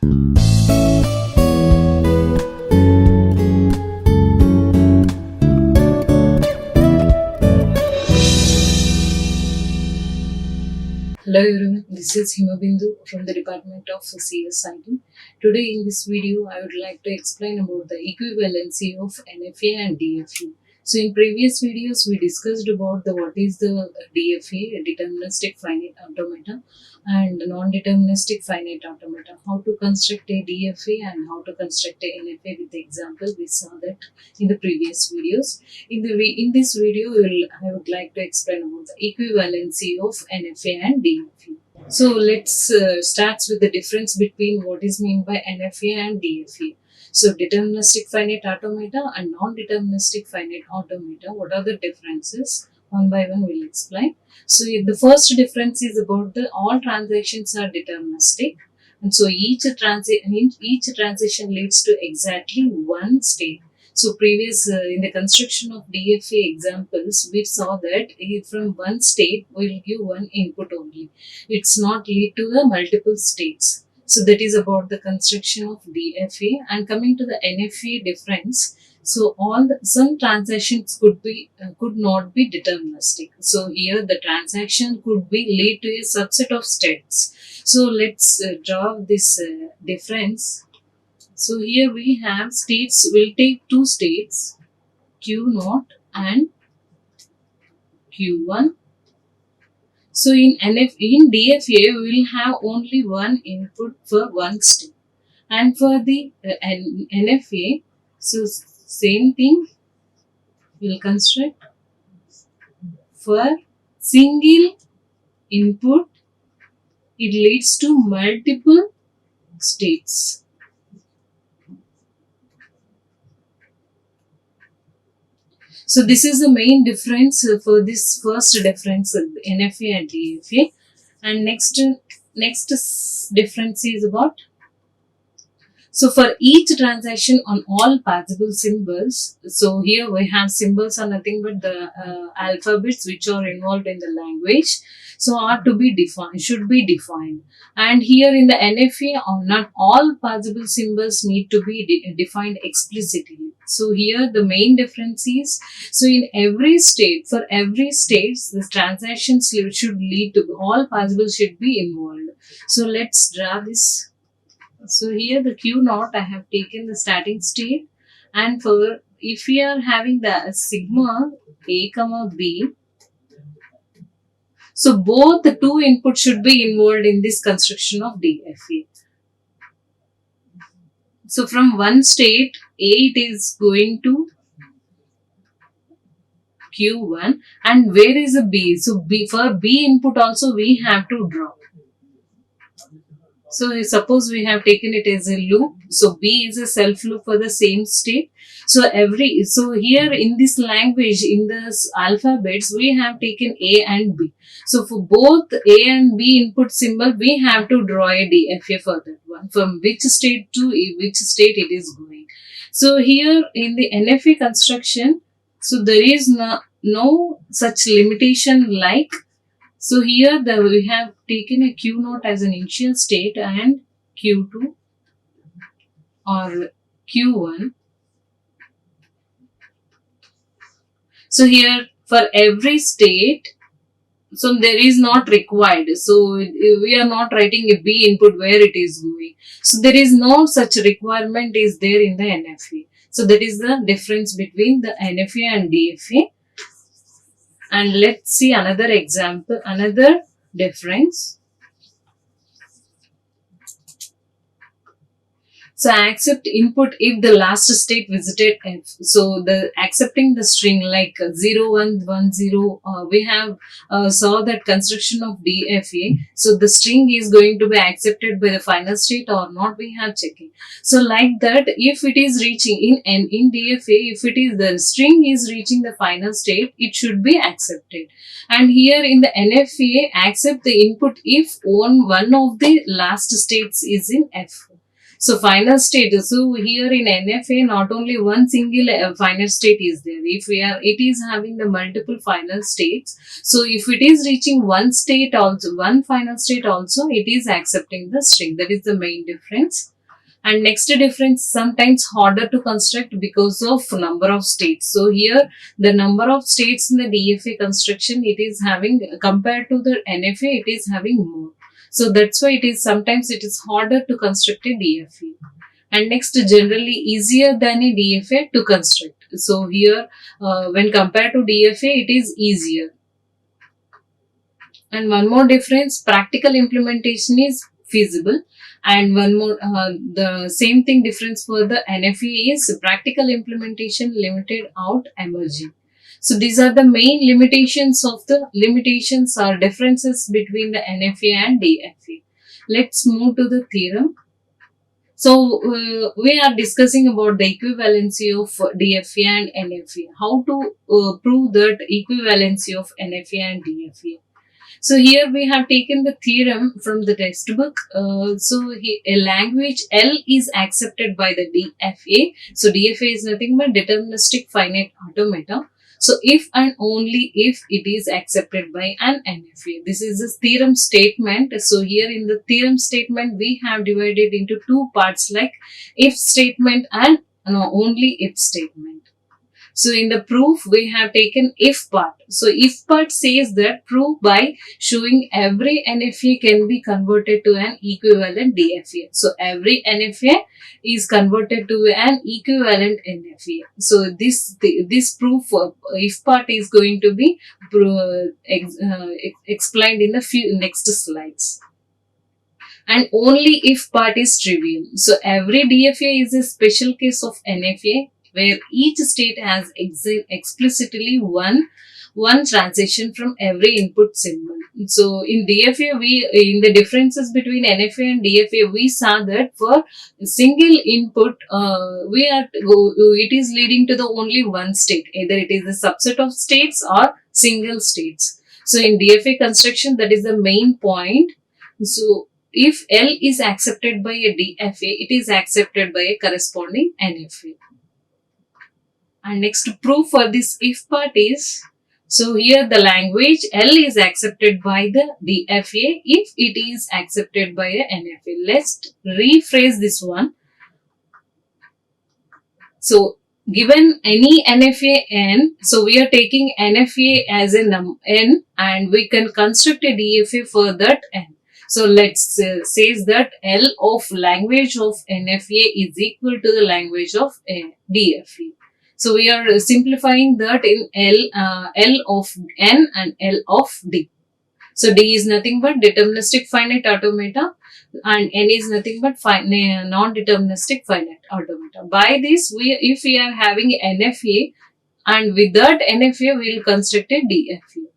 Hello everyone, this is Himabindu from the Department of CSIT. Today in this video, I would like to explain about the equivalency of NFA and DFA. So in previous videos, we discussed about what is the DFA, deterministic finite automata, and non-deterministic finite automata, how to construct a DFA and how to construct a NFA with the example. We saw that in the previous videos. In this video, I would like to explain about the equivalency of NFA and DFA. So let's start with the difference between what is meant by NFA and DFA. So deterministic finite automata and non-deterministic finite automata, what are the differences? One by one we'll explain. So the first difference is about all transactions are deterministic, and so each transition leads to exactly one state. So in the construction of DFA examples, we saw that from one state will give one input only. It's not lead to the multiple states. So that is about the construction of DFA. And coming to the NFA difference, so some transactions could not be deterministic. So here the transaction could be lead to a subset of states. So let's draw this difference. So here we have states, we'll take two states, Q0 and Q1. So in DFA, we will have only one input for one state. And for the NFA, so same thing, we'll construct for single input, it leads to multiple states. So this is the main difference for this first difference of NFA and DFA. And next difference is about, so for each transaction on all possible symbols, so here we have symbols are nothing but the alphabets which are involved in the language, so should be defined. And here in the NFA, not all possible symbols need to be defined explicitly. So here the main difference is, so in every state, for every state, the transactions should lead to all possible should be involved. So let's draw this. So here the Q0, I have taken the starting state, and for if we are having the sigma A comma B, so both the two inputs should be involved in this construction of DFA. So from one state A, it is going to Q1, and where is the B? So for B input also we have to draw. So suppose we have taken it as a loop. So B is a self loop for the same state. So here in this language, in this alphabets, we have taken A and B. So for both A and B input symbol, we have to draw a DFA for that one. From which state to which state it is going. So here in the NFA construction, so there is no such limitation like. So here we have taken a Q0 as an initial state and Q2 or Q1. So here for every state, so there is not required. So we are not writing a B input where it is going. So there is no such requirement is there in the NFA. So that is the difference between the NFA and DFA. And let's see another example, another difference. So accept input if the last state visited F. So the accepting the string like 0110, we have saw that construction of DFA. So the string is going to be accepted by the final state or not, we have checking. So like that, if it is reaching in DFA, if it is the string is reaching the final state, it should be accepted. And here in the NFA, accept the input if one of the last states is in F. So final state, so here in NFA, not only one single final state is there. It is having the multiple final states. So if it is reaching one state also, one final state also, it is accepting the string. That is the main difference. And next difference, sometimes harder to construct because of number of states. So here the number of states in the DFA construction, it is having, compared to the NFA, it is having more. So that's why sometimes it is harder to construct a DFA. And next, generally easier than a DFA to construct. So here when compared to DFA, it is easier. And one more difference, practical implementation is feasible. And one more, the same thing difference for the NFA is practical implementation, limited out, emerging. So these are the main limitations or differences between the NFA and DFA. Let's move to the theorem. So we are discussing about the equivalency of DFA and NFA. How to prove that equivalency of NFA and DFA. So here we have taken the theorem from the textbook. A language L is accepted by the DFA. So DFA is nothing but deterministic finite automata. So if and only if it is accepted by an NFA. This is a theorem statement. So here in the theorem statement, we have divided into two parts, like if statement and only if statement. So in the proof, we have taken if part. So if part says that prove by showing every NFA can be converted to an equivalent DFA. So every NFA is converted to an equivalent NFA. So this proof if part is going to be explained in the next slides. And only if part is trivial. So every DFA is a special case of NFA, where each state has explicitly one transition from every input symbol. So in DFA, in the differences between NFA and DFA, we saw that for single input, it is leading to the only one state. Either it is a subset of states or single states. So in DFA construction, that is the main point. So if L is accepted by a DFA, it is accepted by a corresponding NFA. And next proof for this if part is, so here the language L is accepted by the DFA if it is accepted by a NFA. Let's rephrase this one. So given any NFA n, so we are taking NFA as a n and we can construct a DFA for that n. So let's says that L of language of NFA is equal to the language of DFA. So we are simplifying that in L of N and L of D. So D is nothing but deterministic finite automata and N is nothing but non-deterministic finite automata. By this, if we are having NFA, and with that NFA we will construct a DFA.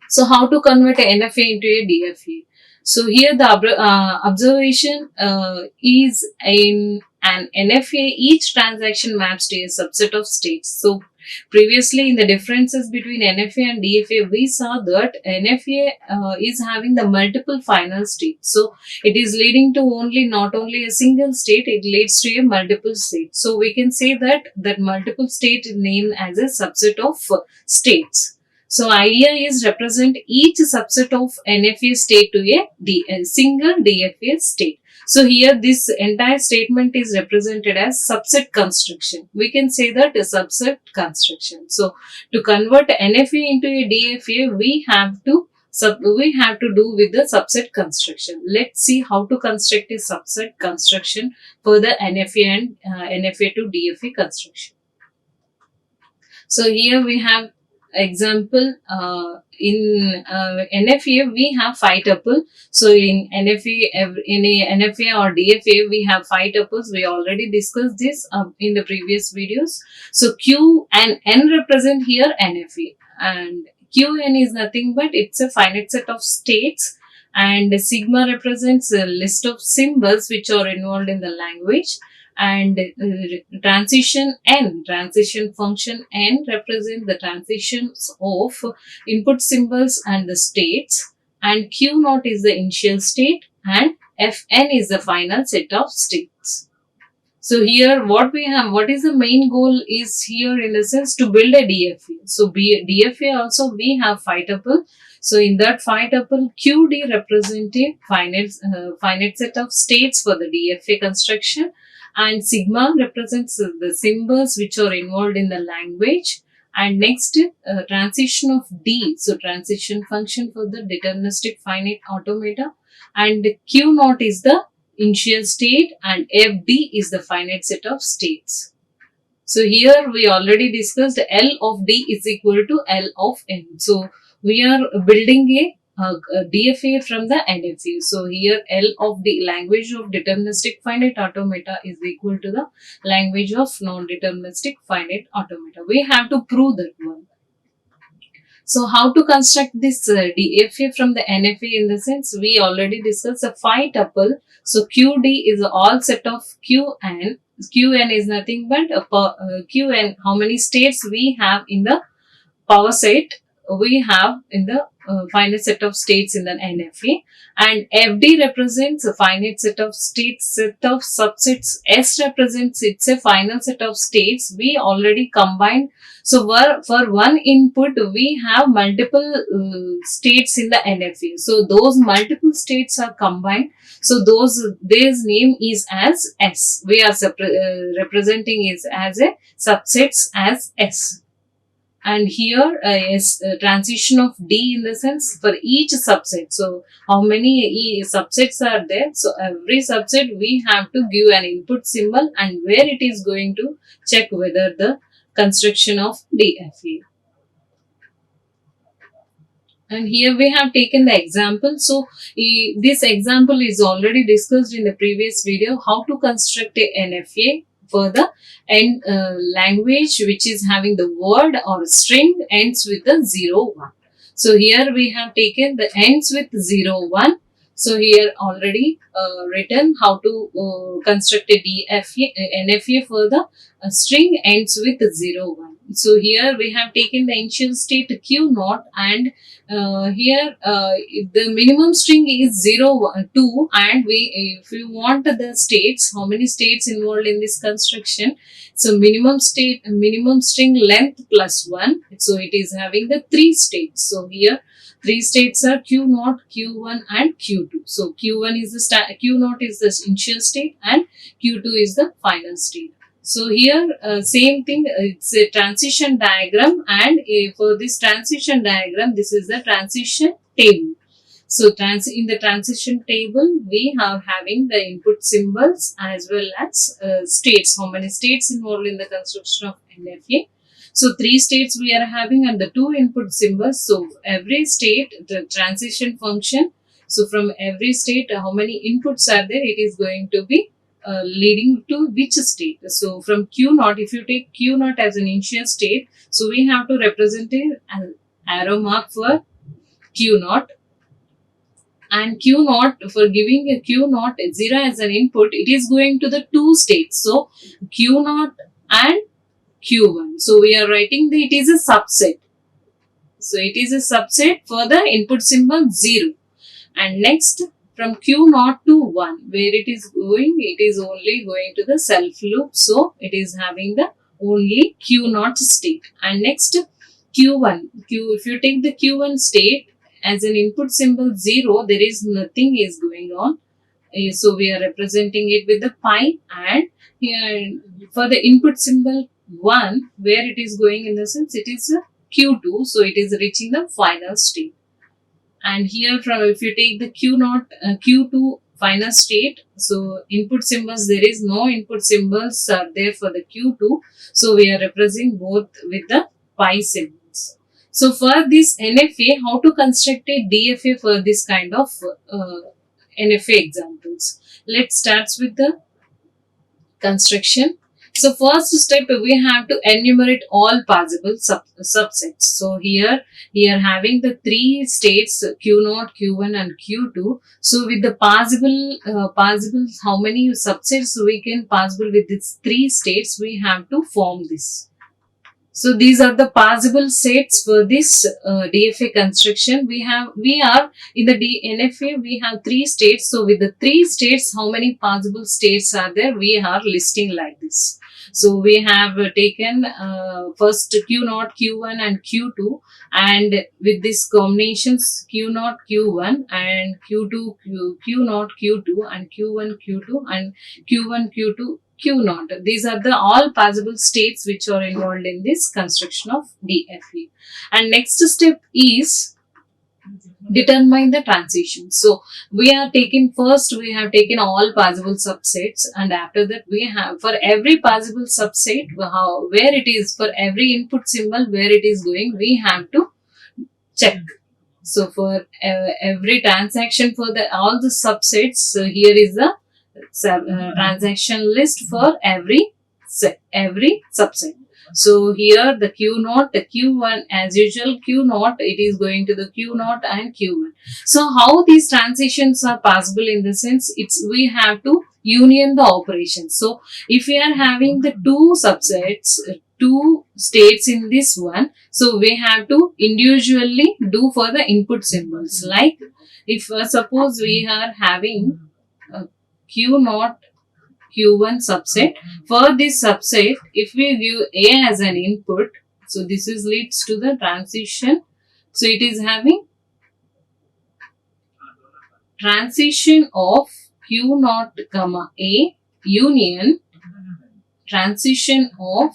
So how to convert an NFA into a DFA? So here the observation is in an NFA, each transaction maps to a subset of states. So previously in the differences between NFA and DFA, we saw that NFA is having the multiple final states. So it is leading to not only a single state, it leads to a multiple state. So we can say that multiple state is named as a subset of states. So idea is represent each subset of NFA state to a single DFA state. So here this entire statement is represented as subset construction. We can say that a subset construction. So to convert NFA into a DFA, we have to do with the subset construction. Let's see how to construct a subset construction for the NFA and NFA to DFA construction. So here we have example, in NFA we have 5 tuple. So in NFA or DFA we have 5 tuples. We already discussed this in the previous videos. So Q and N represent here NFA, and Qn is nothing but it's a finite set of states, and sigma represents a list of symbols which are involved in the language, and transition function N represent the transitions of input symbols and the states, and Q naught is the initial state, and Fn is the final set of states. So here what is the main goal is here in the sense to build a DFA. So DFA also we have 5 tuple. So in that phi tuple, QD represents a finite set of states for the DFA construction, and sigma represents the symbols which are involved in the language. And next, transition of D, so transition function for the deterministic finite automata, and Q naught is the initial state, and FD is the finite set of states. So here we already discussed L of D is equal to L of N. So we are building a DFA from the NFA. So here L of D, language of deterministic finite automata, is equal to the language of non-deterministic finite automata. We have to prove that one. So how to construct this DFA from the NFA? In the sense, we already discussed a phi tuple. So QD is all set of Qn. Qn is nothing but Qn, how many states we have in the power set we have in the finite set of states in the NFA, and FD represents a finite set of states, set of subsets. S represents it's a final set of states we already combined. So for one input we have multiple states in the NFA. So those multiple states are combined. So their name is as S. We are representing it as a subsets as S. And here is transition of D in the sense for each subset. So how many subsets are there? So every subset we have to give an input symbol and where it is going to check whether the construction of DFA. And here we have taken the example. So this example is already discussed in the previous video, how to construct a NFA for the language which is having the word or string ends with the 0, 1. So here we have taken the ends with 0, 1. So here already written how to construct a DFA, NFA for the string ends with 0, 1. So here we have taken the initial state Q naught, and here the minimum string is 0, 1, 2, and if you want the states, how many states involved in this construction? So minimum string length plus 1. So it is having the 3 states. So here 3 states are Q naught, Q1 and Q2. So Q1 is the Q naught is the initial state and Q2 is the final state. So here same thing, it's a transition diagram, and for this transition diagram, this is the transition table. So in the transition table, we are having the input symbols as well as states. How many states involved in the construction of NFA? So 3 states we are having and the 2 input symbols. So every state, the transition function. So from every state, how many inputs are there? It is going to be leading to which state. So from Q naught, if you take Q naught as an initial state, so we have to represent an arrow mark for Q naught. And Q naught, for giving a Q naught 0 as an input, it is going to the 2 states. So Q naught and Q1. So we are writing that it is a subset. So it is a subset for the input symbol 0. And next, from Q naught to 1, where it is going, it is only going to the self loop. So it is having the only Q naught state. And next, Q1. If you take the Q1 state as an input symbol 0, there is nothing is going on. So we are representing it with the pi, and here for the input symbol 1, where it is going in the sense, it is Q2. So it is reaching the final state. And here from, if you take the Q naught, Q2 final state, so input symbols, there is no input symbols are there for the Q2. So we are representing both with the pi symbols. So for this NFA, how to construct a DFA for this kind of NFA examples? Let's start with the construction. So first step, we have to enumerate all possible subsets. So here we are having the 3 states Q naught, Q1 and Q2. So with the possible how many subsets we can possible with these 3 states, we have to form this. So these are the possible sets for this DFA construction. We are in the NFA, we have 3 states. So with the 3 states, how many possible states are there? We are listing like this. So we have taken first Q0, Q1 and Q2, and with these combinations Q0, Q1 and Q2, Q0, Q2 and Q1, Q2 and Q1, Q2, Q0. These are the all possible states which are involved in this construction of DFA. And next step is determine the transition. So we have taken all possible subsets, and after that we have for every possible subset where it is, for every input symbol where it is going, we have to check. So for every transaction for all the subsets, so here is the transaction list for every subset. So here the Q0, the Q1, as usual Q0, it is going to the Q0 and Q1. So how these transitions are possible, in the sense we have to union the operations. So if we are having the two subsets, two states in this one, so we have to individually do for the input symbols. Like if suppose we are having Q0, Q1 subset. For this subset, if we give A as an input, so this is leads to the transition. So it is having transition of Q0 comma A union transition of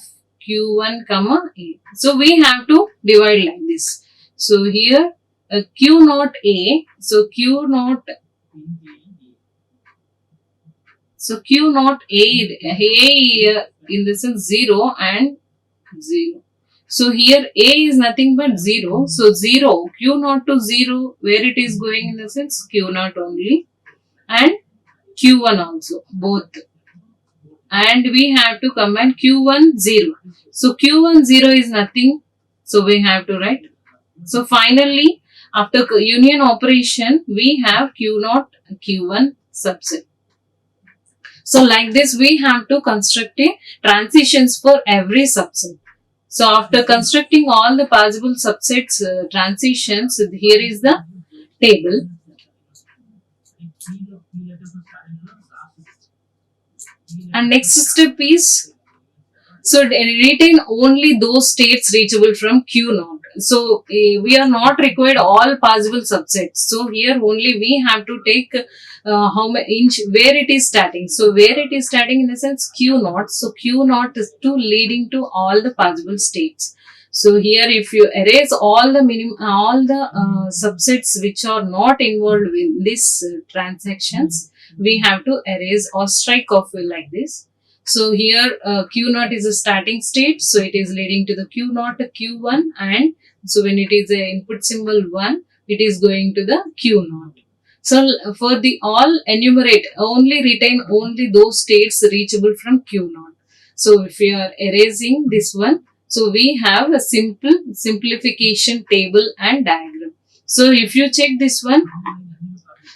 Q1 comma A. So we have to divide like this. So here Q0 A, so Q0 A in this is 0 and 0. So here A is nothing but 0. So 0, Q0 to 0, where it is going, in the sense Q0 only, and Q1 also, both. And we have to combine Q1 0. So Q1 0 is nothing. So we have to write. So finally, after union operation, we have Q0 Q1 subset. So like this, we have to construct a transitions for every subset. So after constructing all the possible subsets transitions, here is the table. And next step is, so retain only those states reachable from Q0. So we are not required all possible subsets. So here only we have to take how many where it is starting. So where it is starting, in the sense Q0. So Q0 is to leading to all the possible states. So here if you erase all the subsets which are not involved in these transactions, we have to erase or strike off like this. So here Q0 is a starting state, so it is leading to the Q0 to Q1, and so when it is a input symbol 1, it is going to the Q0. So for the all enumerate, only retain only those states reachable from Q0. So if we are erasing this one, so we have a simplification table and diagram. So if you check this one,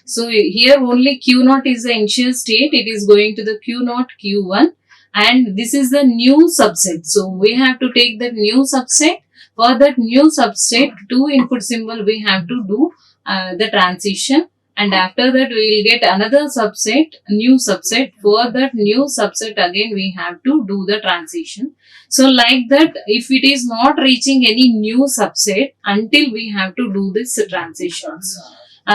so here only Q0 is the initial state, it is going to the Q0, Q1, and this is the new subset. So we have to take that new subset. For that new subset, two input symbol we have to do the transition, and after that we will get another subset, new subset. For that new subset again we have to do the transition. So like that, if it is not reaching any new subset, until we have to do this transitions.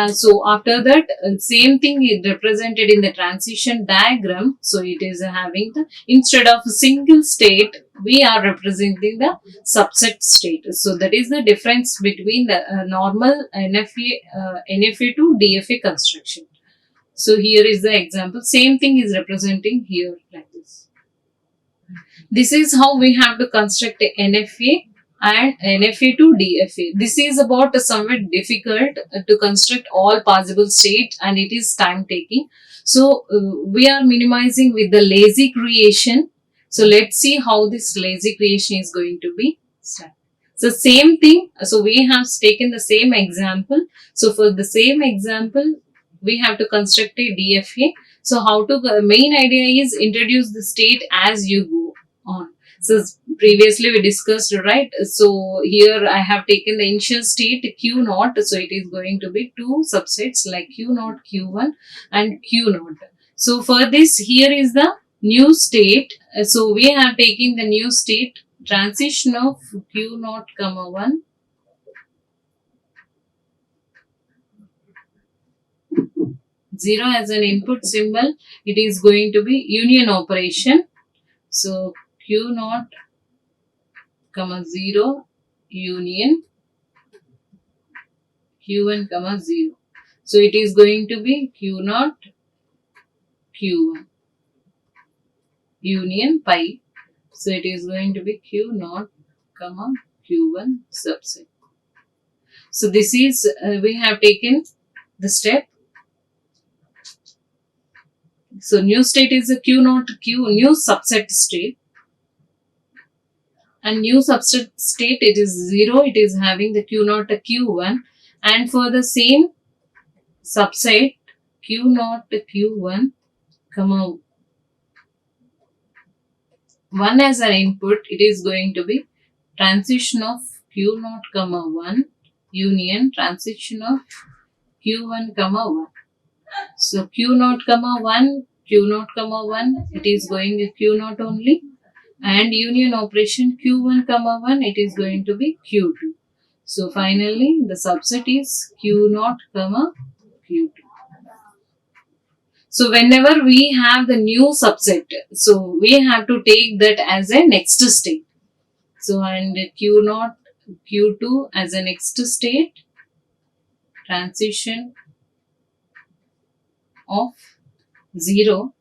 So after that, same thing is represented in the transition diagram. So it is having the, instead of a single state, we are representing the subset state. So that is the difference between the normal NFA to DFA construction. So here is the example. Same thing is representing here like this. This is how we have to construct a NFA and NFA to DFA. This is about somewhat difficult to construct all possible states, and it is time taking. So we are minimizing with the lazy creation. So let's see how this lazy creation is going to be started. So same thing. So we have taken the same example. So for the same example, we have to construct a DFA. So how to, main idea is introduce the state as you go on. So previously we discussed, right? So here I have taken the initial state Q0. So it is going to be two subsets like Q0, Q1 and Q0. So for this, here is the new state. So we have taken the new state transition of q naught comma 1, 0 as an input symbol. It is going to be union operation. So q naught comma 0 union q1 comma 0. So it is going to be q naught q1 union pi. So it is going to be q naught comma q1 subset. So this is we have taken the step. So new state is a q naught q new subset state, and new subset state it is 0. It is having the q naught q1, and for the same subset q naught q1 comma 1 as an input, it is going to be transition of q naught comma 1 union transition of q1 comma 1. So q naught comma 1 q naught comma 1, it is going to q naught only, and union operation q1 comma 1, it is going to be q2. So finally the subset is q naught comma q2. So whenever we have the new subset, so we have to take that as a next state. So and q naught q2 as a next state transition of 0.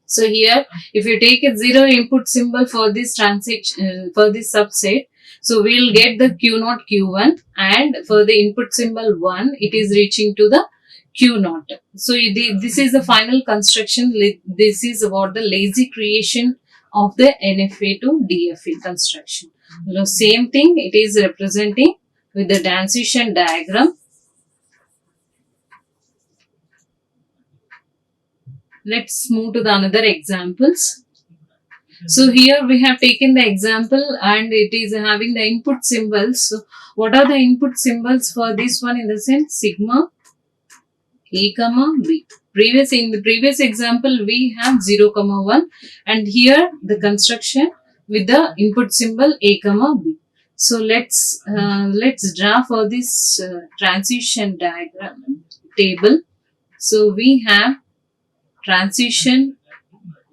So here if you take a 0 input symbol for this transition for this subset, so we will get the q naught q1, and for the input symbol 1 it is reaching to the q naught. So this is the final construction. This is about the lazy creation of the NFA to DFA construction. The same thing it is representing with the transition diagram. Let's move to the another examples. So here we have taken the example and it is having the input symbols. So what are the input symbols for this one? In the sense sigma a comma b. In the previous example we have 0 comma 1, and here the construction with the input symbol a comma b. So let's draw for this transition diagram table. So we have transition.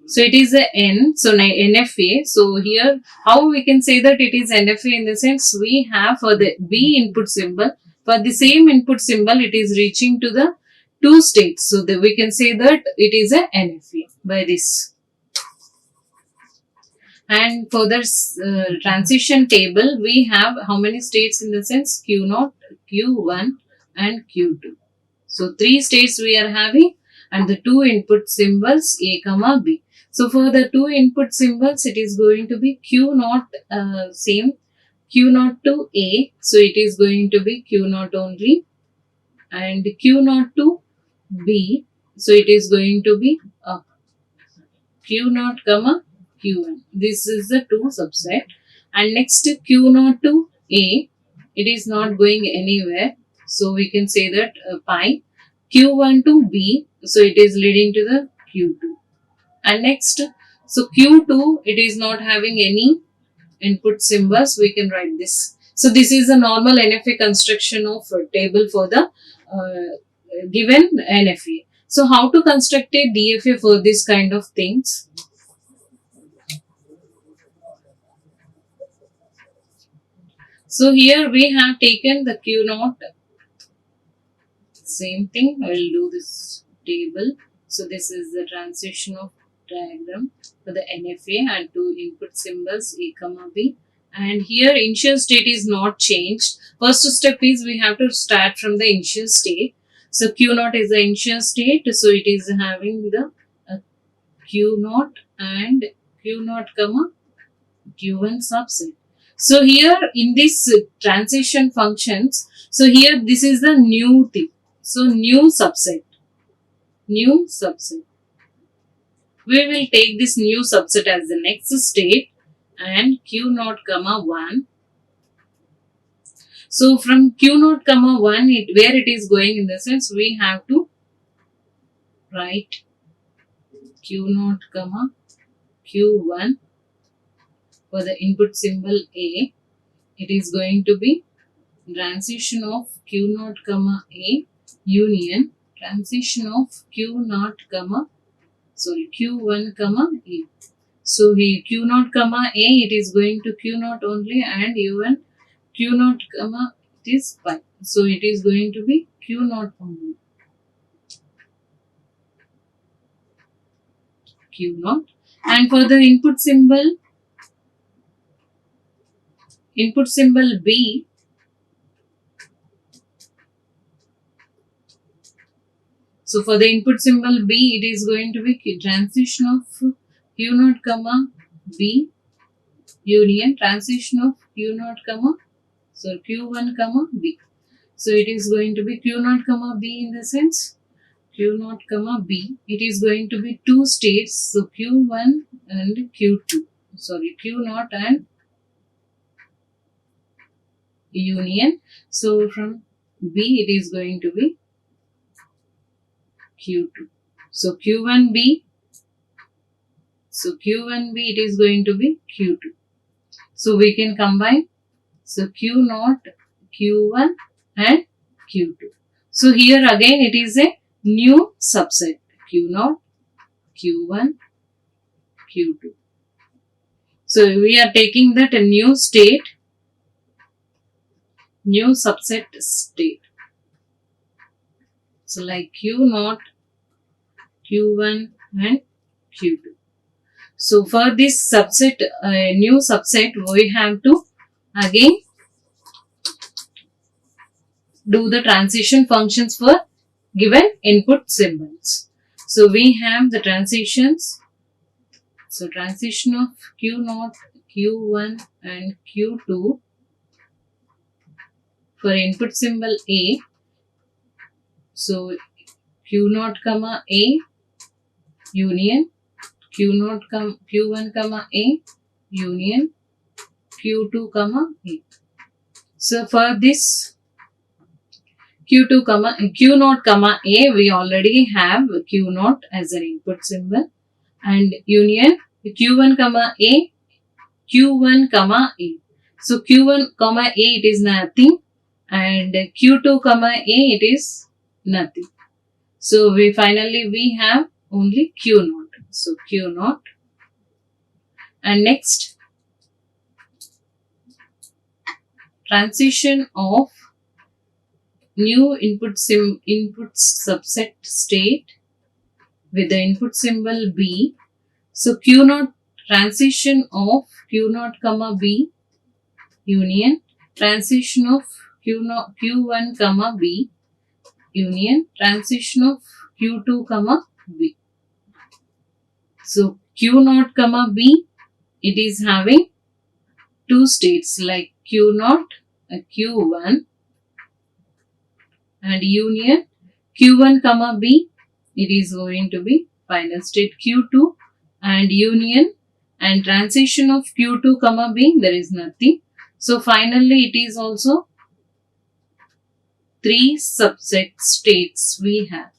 So it is a N, so NFA. So here how we can say that it is NFA? In the sense we have for the B input symbol, for the same input symbol it is reaching to the two states. So we can say that it is a NFA by this. And for this transition table we have how many states? In the sense Q0, Q1 and Q2. So three states we are having, and the two input symbols A comma B. So for the two input symbols it is going to be Q0 same Q0 to A. So it is going to be Q0 only, and Q0 to B. So it is going to be Q0 comma Q1. This is the two subset. And next Q0 to A, it is not going anywhere. So we can say that pi. Q1 to B, so it is leading to the Q2. And next, so Q2, it is not having any input symbols. We can write this. So this is a normal NFA construction of a table for the given NFA. So how to construct a DFA for this kind of things? So here we have taken the Q0. Same thing, I will do this table. So this is the transition of diagram for the NFA and two input symbols A comma B. And here initial state is not changed. First step is we have to start from the initial state. So Q0 is the initial state. So it is having the Q0 and Q0 comma Q1 subset. So here in this transition functions, so here this is the new thing. So new subset. We will take this new subset as the next state and Q0 comma 1. So from Q0 comma 1, where it is going, in the sense we have to write Q0 comma Q1. For the input symbol A, it is going to be transition of Q0 comma A union transition of Q1 comma A. So here Q0 comma A, it is going to Q0 only, and even Q0 comma it is pi. So it is going to be Q0 only. Q0. And for the input symbol B, so for the input symbol B, it is going to be transition of Q0 comma B union transition of Q0 comma Q1 comma B. So it is going to be Q0 comma B in the sense Q0 comma B. It is going to be two states, so Q1 and Q2. Q0 and union. So from B it is going to be Q2. So Q1B. So Q1B it is going to be Q2. So we can combine. So Q0, Q1 and Q2. So here again it is a new subset. Q0, Q1, Q2. So we are taking that a new state, new subset state. So like Q0, Q1 and Q2. So for this subset, new subset, we have to again do the transition functions for given input symbols. So we have the transitions. So transition of Q0, Q1 and Q2 for input symbol A. So Q0 comma A union Q1 comma A union Q2 comma A. So for this Q0 comma A, we already have Q0 as an input symbol, and union Q1 comma A, Q1 comma A. So Q1 comma A it is nothing, and Q2 comma A it is nothing. So we have only Q0. So Q0, and next transition of new input subset state with the input symbol B. So Q0 transition of Q0 comma B union transition of Q1 comma B union transition of Q2 comma B. So Q0 comma B, it is having two states like Q0 and Q1, and union Q1 comma B, it is going to be final state Q2, and union and transition of Q2 comma B, there is nothing. So finally it is also three subset states we have.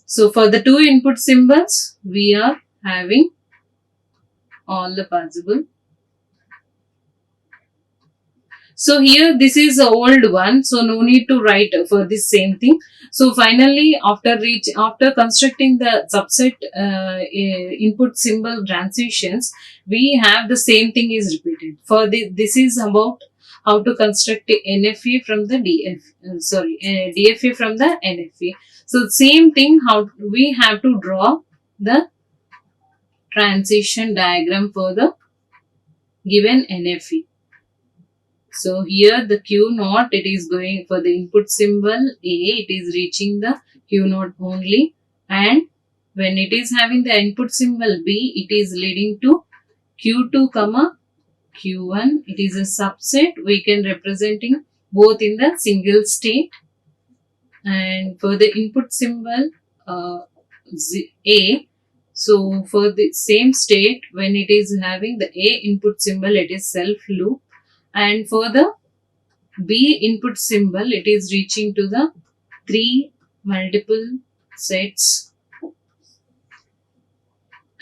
So for the two input symbols, we are having all the possible. So here this is the old one, so no need to write for this same thing. So finally after constructing the subset input symbol transitions, we have the same thing is repeated. For this is about how to construct a NFA from the DFA from the NFA. So same thing, how we have to draw the transition diagram for the given NFA. So here the Q0, it is going for the input symbol A, it is reaching the Q0 only, and when it is having the input symbol B, it is leading to Q2 comma Q1. It is a subset, we can representing both in the single state. And for the input symbol A, so for the same state, when it is having the A input symbol, it is self loop, and for the B input symbol, it is reaching to the three multiple sets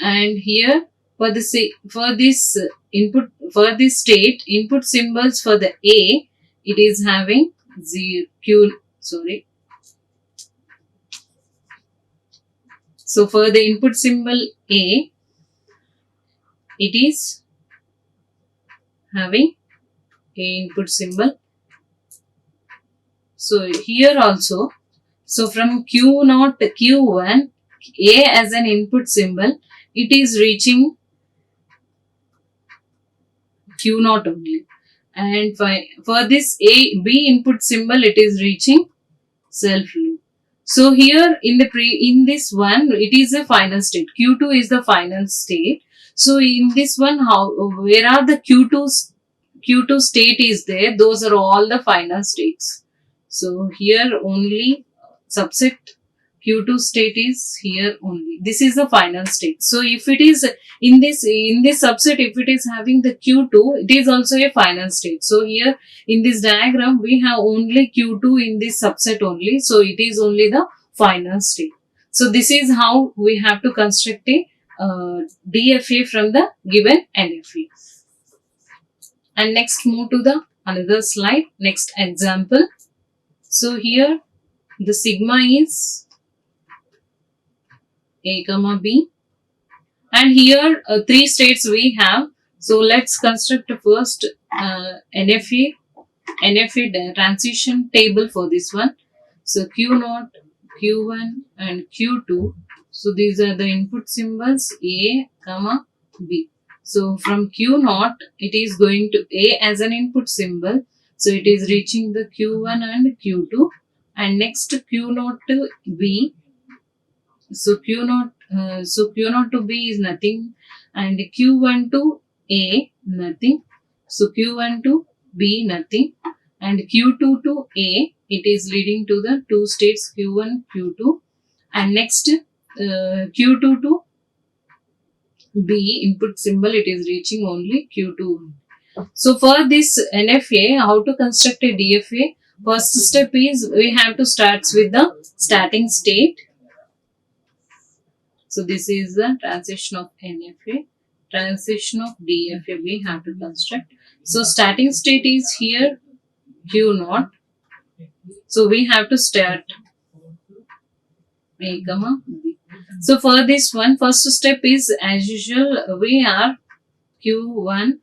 and here for the for this input, for this state, input symbols for the A, it is having so for the input symbol A, it is having a input symbol. So here also, so from Q0 to Q1, A as an input symbol, it is reaching Q0 only, and for this B input symbol, it is reaching self loop. So here in this one, it is a final state. Q2 is the final state. So in this one, where are the Q2 state is there? Those are all the final states. So here only subset Q2 state is here only. This is the final state. So if it is in this subset, if it is having the Q2, it is also a final state. So here in this diagram, we have only Q2 in this subset only. So it is only the final state. So this is how we have to construct a DFA from the given NFA. And next move to the another slide. Next example. So here the sigma is A comma B, and here three states we have. So let's construct first NFA transition table for this one. So Q0, Q1 and Q2. So these are the input symbols A comma B. So from Q0, it is going to A as an input symbol. So it is reaching the Q1 and Q2, and next Q0 to B. So Q0 to B is nothing, and Q1 to A nothing. So Q1 to B nothing, and Q2 to A, it is leading to the two states Q1, Q2, and next Q2 to B input symbol, it is reaching only Q2. So for this NFA, how to construct a DFA? First step is we have to start with the starting state. So this is the transition of NFA, transition of DFA we have to construct. So starting state is here Q0. So we have to start A comma B. So for this one, first step is as usual, we are Q1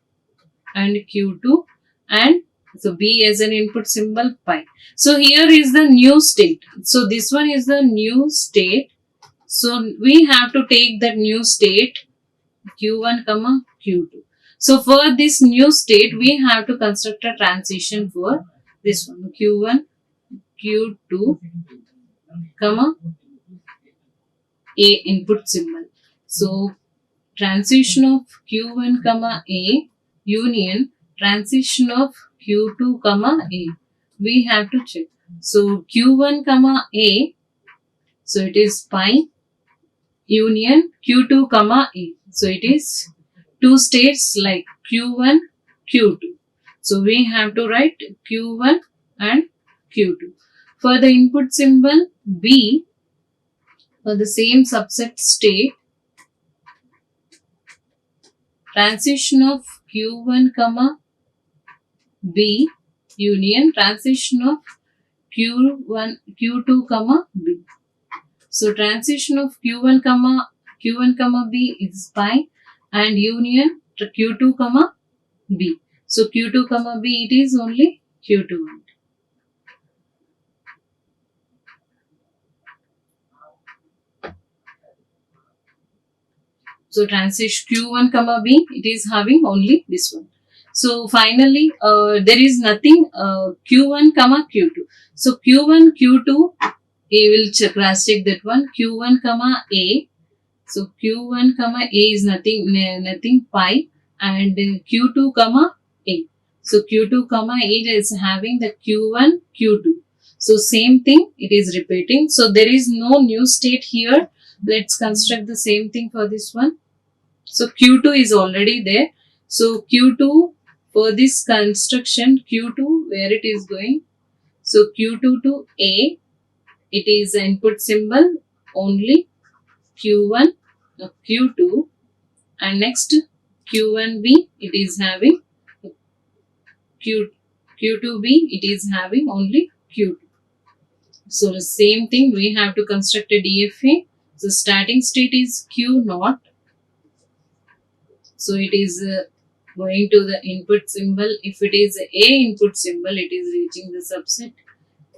and Q2, and so B as an input symbol pi. So here is the new state. So this one is the new state. So we have to take that new state Q1 comma Q2. So for this new state, we have to construct a transition for this one Q1, Q2 comma A input symbol. So transition of Q1 comma A union transition of Q2 comma A. We have to check. So Q1 comma A. So it is pi union Q2 comma A. So it is two states like Q1, Q2. So we have to write Q1 and Q2. For the input symbol B, for the same subset state, transition of Q1 comma B union transition of Q2 comma B. So transition of Q1 comma B is pi, and union Q2 comma B. So Q2 comma B, it is only Q2. So transition Q1 comma B, it is having only this one. So finally, there is nothing Q1 comma Q2. So Q1, Q2, A will cross check that one. Q1 comma A. So Q1 comma A is nothing pi, and Q2 comma A. So Q2 comma A is having the Q1, Q2. So same thing it is repeating. So there is no new state here. Let's construct the same thing for this one. So Q2 is already there. So Q2 for this construction, Q2 where it is going. So Q2 to A, it is input symbol only Q1, Q2, and next Q1B it is having Q Q2B it is having only Q2. So the same thing we have to construct a DFA. So starting state is Q naught. So it is going to the input symbol. If it is a input symbol, it is reaching the subset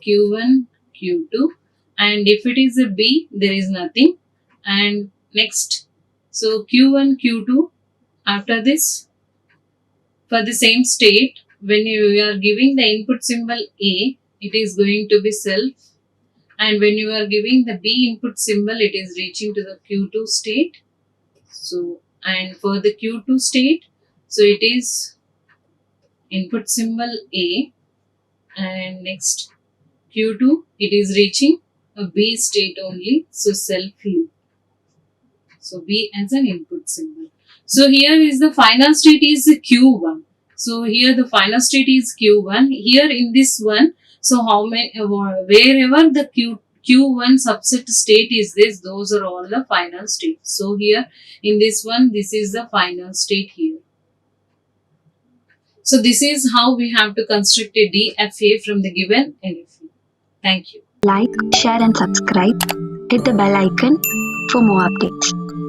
Q1, Q2, and if it is a B, there is nothing. And next, so Q1, Q2. After this, for the same state, when you are giving the input symbol A, it is going to be self, and when you are giving the B input symbol, it is reaching to the Q2 state. So, and for the Q2 state, so it is input symbol A, and next Q2 it is reaching a B state only, so self loop. So B as an input symbol. So here is the final state is Q1. So here the final state is Q1. Here in this one, so how many wherever the Q1 subset state is this, those are all the final states. So here in this one, this is the final state here. So this is how we have to construct a DFA from the given NFA. Thank you. Like, share and subscribe. Hit the bell icon for more updates.